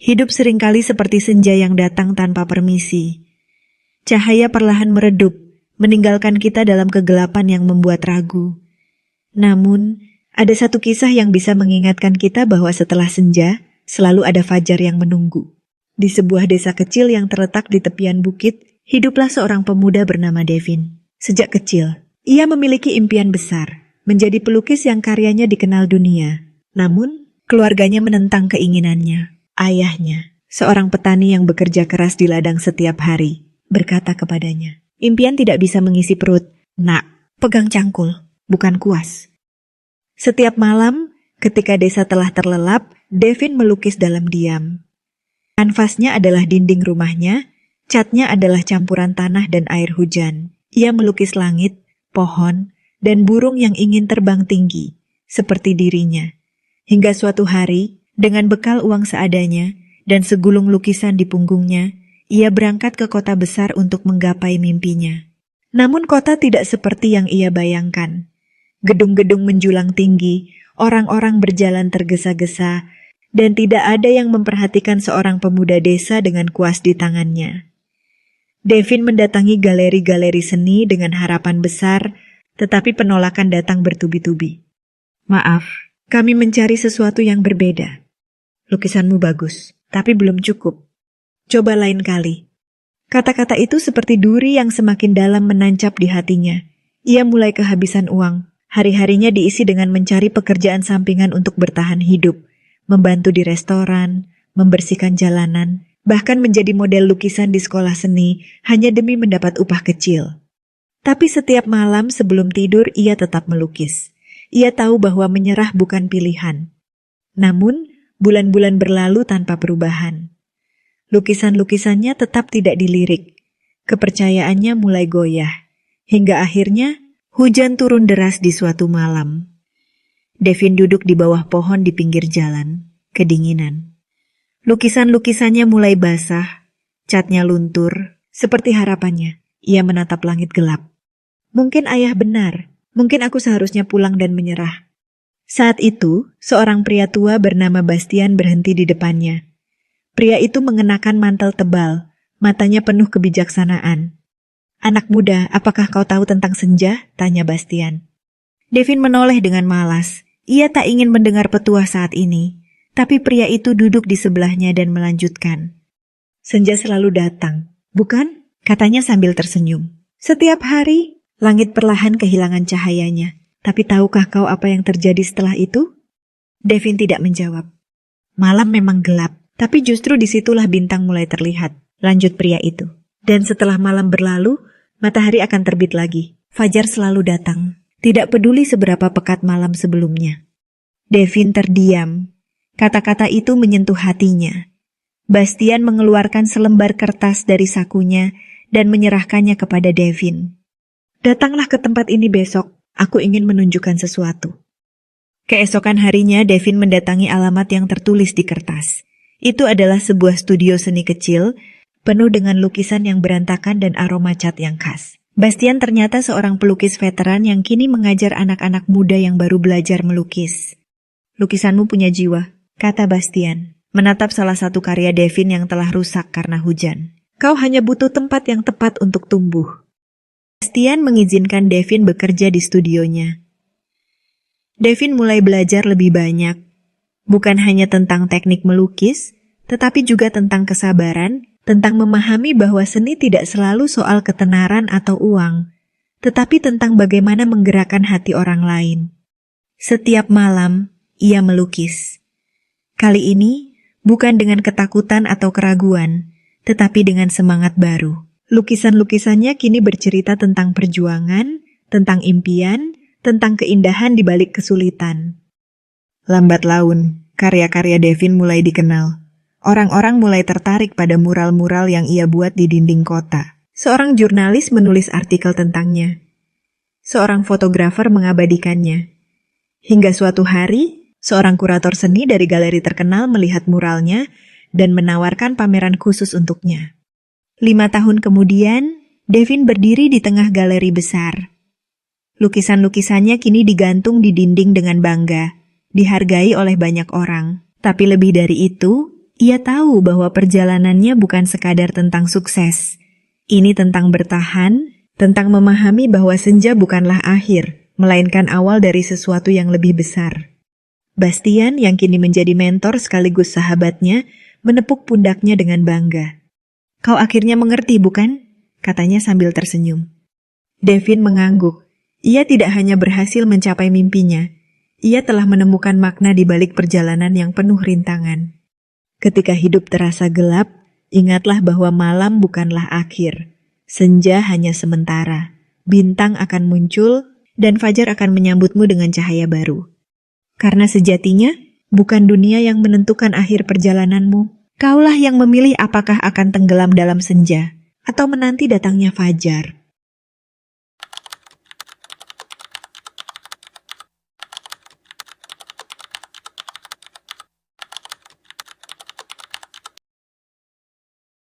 Hidup seringkali seperti senja yang datang tanpa permisi. Cahaya perlahan meredup, meninggalkan kita dalam kegelapan yang membuat ragu. Namun, ada satu kisah yang bisa mengingatkan kita bahwa setelah senja, selalu ada fajar yang menunggu. Di sebuah desa kecil yang terletak di tepian bukit, hiduplah seorang pemuda bernama Devin. Sejak kecil, ia memiliki impian besar, menjadi pelukis yang karyanya dikenal dunia. Namun, keluarganya menentang keinginannya. Ayahnya, seorang petani yang bekerja keras di ladang setiap hari, berkata kepadanya, "Impian tidak bisa mengisi perut. Nak, pegang cangkul, bukan kuas." Setiap malam, ketika desa telah terlelap, Devin melukis dalam diam. Kanvasnya adalah dinding rumahnya, catnya adalah campuran tanah dan air hujan. Ia melukis langit, pohon, dan burung yang ingin terbang tinggi, seperti dirinya. Hingga suatu hari, dengan bekal uang seadanya dan segulung lukisan di punggungnya, ia berangkat ke kota besar untuk menggapai mimpinya. Namun kota tidak seperti yang ia bayangkan. Gedung-gedung menjulang tinggi, orang-orang berjalan tergesa-gesa, dan tidak ada yang memperhatikan seorang pemuda desa dengan kuas di tangannya. Devin mendatangi galeri-galeri seni dengan harapan besar, tetapi penolakan datang bertubi-tubi. "Maaf, kami mencari sesuatu yang berbeda. Lukisanmu bagus, tapi belum cukup. Coba lain kali." Kata-kata itu seperti duri yang semakin dalam menancap di hatinya. Ia mulai kehabisan uang. Hari-harinya diisi dengan mencari pekerjaan sampingan untuk bertahan hidup, membantu di restoran, membersihkan jalanan, bahkan menjadi model lukisan di sekolah seni hanya demi mendapat upah kecil. Tapi setiap malam sebelum tidur ia tetap melukis. Ia tahu bahwa menyerah bukan pilihan. Namun, bulan-bulan berlalu tanpa perubahan. Lukisan-lukisannya tetap tidak dilirik. Kepercayaannya mulai goyah. Hingga akhirnya, hujan turun deras di suatu malam. Devin duduk di bawah pohon di pinggir jalan, kedinginan. Lukisan-lukisannya mulai basah, catnya luntur, seperti harapannya. Ia menatap langit gelap. Mungkin ayah benar, mungkin aku seharusnya pulang dan menyerah. Saat itu, seorang pria tua bernama Bastian berhenti di depannya. Pria itu mengenakan mantel tebal, matanya penuh kebijaksanaan. "Anak muda, apakah kau tahu tentang senja?" tanya Bastian. Devin menoleh dengan malas. Ia tak ingin mendengar petuah saat ini, tapi pria itu duduk di sebelahnya dan melanjutkan. "Senja selalu datang, bukan?" katanya sambil tersenyum. "Setiap hari, langit perlahan kehilangan cahayanya. Tapi tahukah kau apa yang terjadi setelah itu?" Devin tidak menjawab. "Malam memang gelap, tapi justru disitulah bintang mulai terlihat," lanjut pria itu. "Dan setelah malam berlalu, matahari akan terbit lagi. Fajar selalu datang, tidak peduli seberapa pekat malam sebelumnya." Devin terdiam. Kata-kata itu menyentuh hatinya. Bastian mengeluarkan selembar kertas dari sakunya dan menyerahkannya kepada Devin. "Datanglah ke tempat ini besok. Aku ingin menunjukkan sesuatu." Keesokan harinya, Devin mendatangi alamat yang tertulis di kertas. Itu adalah sebuah studio seni kecil, penuh dengan lukisan yang berantakan dan aroma cat yang khas. Bastian ternyata seorang pelukis veteran yang kini mengajar anak-anak muda yang baru belajar melukis. "Lukisanmu punya jiwa," kata Bastian, menatap salah satu karya Devin yang telah rusak karena hujan. "Kau hanya butuh tempat yang tepat untuk tumbuh." Bastian mengizinkan Devin bekerja di studionya. Devin mulai belajar lebih banyak, bukan hanya tentang teknik melukis, tetapi juga tentang kesabaran, tentang memahami bahwa seni tidak selalu soal ketenaran atau uang, tetapi tentang bagaimana menggerakkan hati orang lain. Setiap malam, ia melukis. Kali ini, bukan dengan ketakutan atau keraguan, tetapi dengan semangat baru. Lukisan-lukisannya kini bercerita tentang perjuangan, tentang impian, tentang keindahan di balik kesulitan. Lambat laun, karya-karya Devin mulai dikenal. Orang-orang mulai tertarik pada mural-mural yang ia buat di dinding kota. Seorang jurnalis menulis artikel tentangnya. Seorang fotografer mengabadikannya. Hingga suatu hari, seorang kurator seni dari galeri terkenal melihat muralnya dan menawarkan pameran khusus untuknya. 5 tahun kemudian, Devin berdiri di tengah galeri besar. Lukisan-lukisannya kini digantung di dinding dengan bangga, dihargai oleh banyak orang. Tapi lebih dari itu, Ia tahu bahwa perjalanannya bukan sekadar tentang sukses. Ini tentang bertahan, tentang memahami bahwa senja bukanlah akhir, melainkan awal dari sesuatu yang lebih besar. Bastian yang kini menjadi mentor sekaligus sahabatnya, menepuk pundaknya dengan bangga. "Kau akhirnya mengerti, bukan?" katanya sambil tersenyum. Devin mengangguk. Ia tidak hanya berhasil mencapai mimpinya, ia telah menemukan makna di balik perjalanan yang penuh rintangan. Ketika hidup terasa gelap, ingatlah bahwa malam bukanlah akhir. Senja hanya sementara. Bintang akan muncul, dan fajar akan menyambutmu dengan cahaya baru. Karena sejatinya, bukan dunia yang menentukan akhir perjalananmu. Kaulah yang memilih apakah akan tenggelam dalam senja, atau menanti datangnya fajar.